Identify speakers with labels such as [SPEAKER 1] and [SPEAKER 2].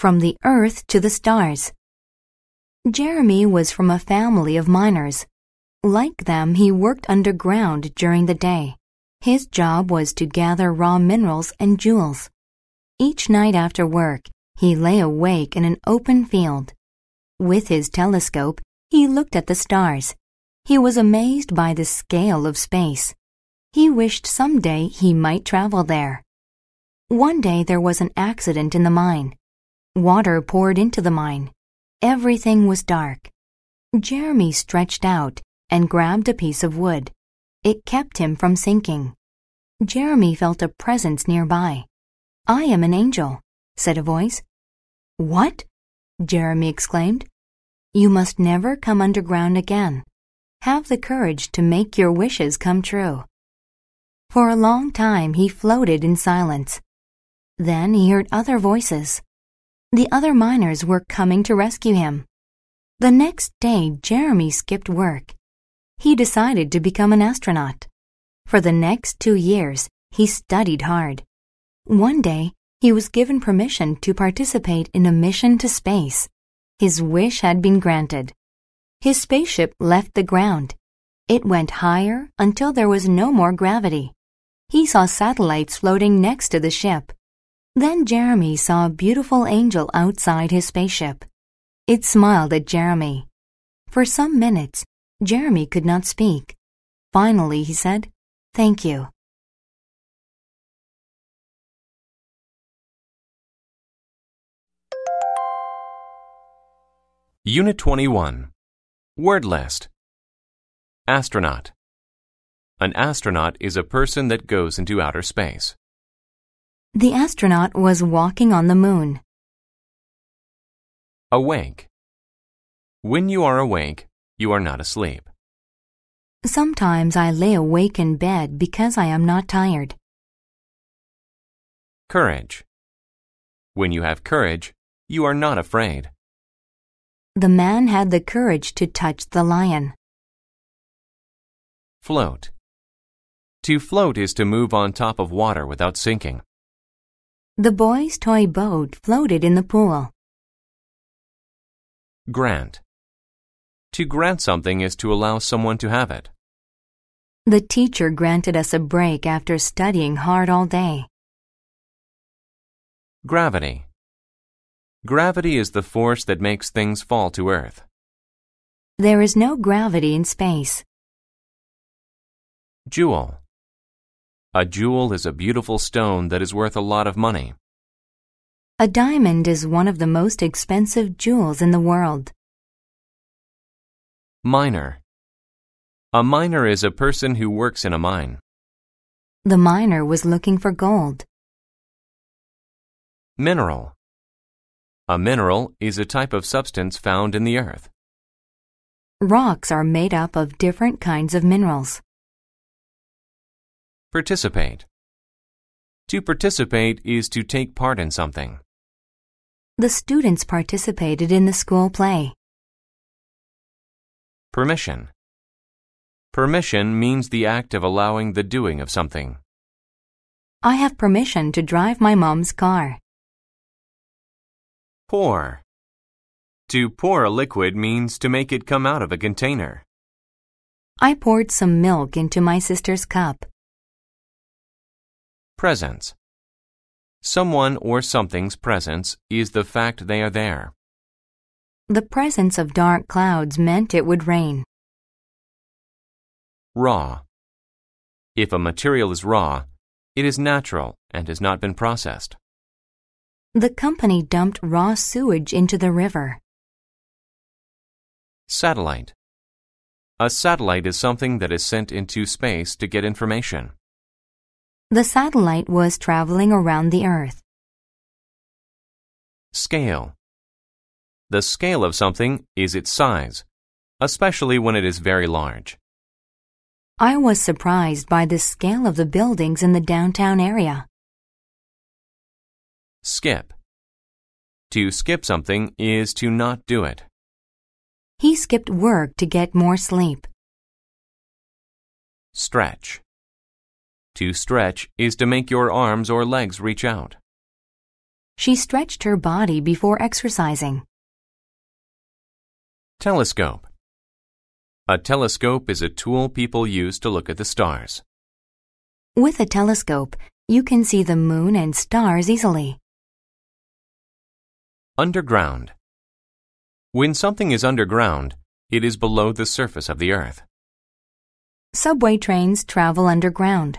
[SPEAKER 1] from the Earth to the stars. Jeremy was from a family of miners. Like them, he worked underground during the day. His job was to gather raw minerals and jewels. Each night after work, he lay awake in an open field. With his telescope, he looked at the stars. He was amazed by the scale of space. He wished someday he might travel there. One day there was an accident in the mine. Water poured into the mine. Everything was dark. Jeremy stretched out and grabbed a piece of wood. It kept him from sinking. Jeremy felt a presence nearby. "I am an angel," said a voice. "What?" Jeremy exclaimed. "You must never come underground again. Have the courage to make your wishes come true." For a long time he floated in silence. Then he heard other voices. The other miners were coming to rescue him. The next day, Jeremy skipped work. He decided to become an astronaut. For the next 2 years, he studied hard. One day, he was given permission to participate in a mission to space. His wish had been granted. His spaceship left the ground. It went higher until there was no more gravity. He saw satellites floating next to the ship. Then Jeremy saw a beautiful angel outside his spaceship. It smiled at Jeremy. For some minutes, Jeremy could not speak. Finally, he said, "Thank you."
[SPEAKER 2] Unit 21. Word list. Astronaut. An astronaut is a person that goes into outer space.
[SPEAKER 1] The astronaut was walking on the moon.
[SPEAKER 2] Awake. When you are awake, you are not asleep.
[SPEAKER 1] Sometimes I lay awake in bed because I am not tired.
[SPEAKER 2] Courage. When you have courage, you are not afraid.
[SPEAKER 1] The man had the courage to touch the lion.
[SPEAKER 2] Float. To float is to move on top of water without sinking.
[SPEAKER 1] The boy's toy boat floated in the pool.
[SPEAKER 2] Grant. To grant something is to allow someone to have it.
[SPEAKER 1] The teacher granted us a break after studying hard all day.
[SPEAKER 2] Gravity. Gravity is the force that makes things fall to earth.
[SPEAKER 1] There is no gravity in space.
[SPEAKER 2] Jewel. A jewel is a beautiful stone that is worth a lot of money.
[SPEAKER 1] A diamond is one of the most expensive jewels in the world.
[SPEAKER 2] Miner. A miner is a person who works in a mine.
[SPEAKER 1] The miner was looking for gold.
[SPEAKER 2] Mineral. A mineral is a type of substance found in the earth.
[SPEAKER 1] Rocks are made up of different kinds of minerals.
[SPEAKER 2] Participate. To participate is to take part in something.
[SPEAKER 1] The students participated in the school play.
[SPEAKER 2] Permission. Permission means the act of allowing the doing of something.
[SPEAKER 1] I have permission to drive my mom's car.
[SPEAKER 2] Pour. To pour a liquid means to make it come out of a container.
[SPEAKER 1] I poured some milk into my sister's cup.
[SPEAKER 2] Presence. Someone or something's presence is the fact they are there.
[SPEAKER 1] The presence of dark clouds meant it would rain.
[SPEAKER 2] Raw. If a material is raw, it is natural and has not been processed.
[SPEAKER 1] The company dumped raw sewage into the river.
[SPEAKER 2] Satellite. A satellite is something that is sent into space to get information.
[SPEAKER 1] The satellite was traveling around the Earth.
[SPEAKER 2] Scale. The scale of something is its size, especially when it is very large.
[SPEAKER 1] I was surprised by the scale of the buildings in the downtown area.
[SPEAKER 2] Skip. To skip something is to not do it.
[SPEAKER 1] He skipped work to get more sleep.
[SPEAKER 2] Stretch. To stretch is to make your arms or legs reach out.
[SPEAKER 1] She stretched her body before exercising.
[SPEAKER 2] Telescope. A telescope is a tool people use to look at the stars.
[SPEAKER 1] With a telescope, you can see the moon and stars easily.
[SPEAKER 2] Underground. When something is underground, it is below the surface of the earth.
[SPEAKER 1] Subway trains travel underground.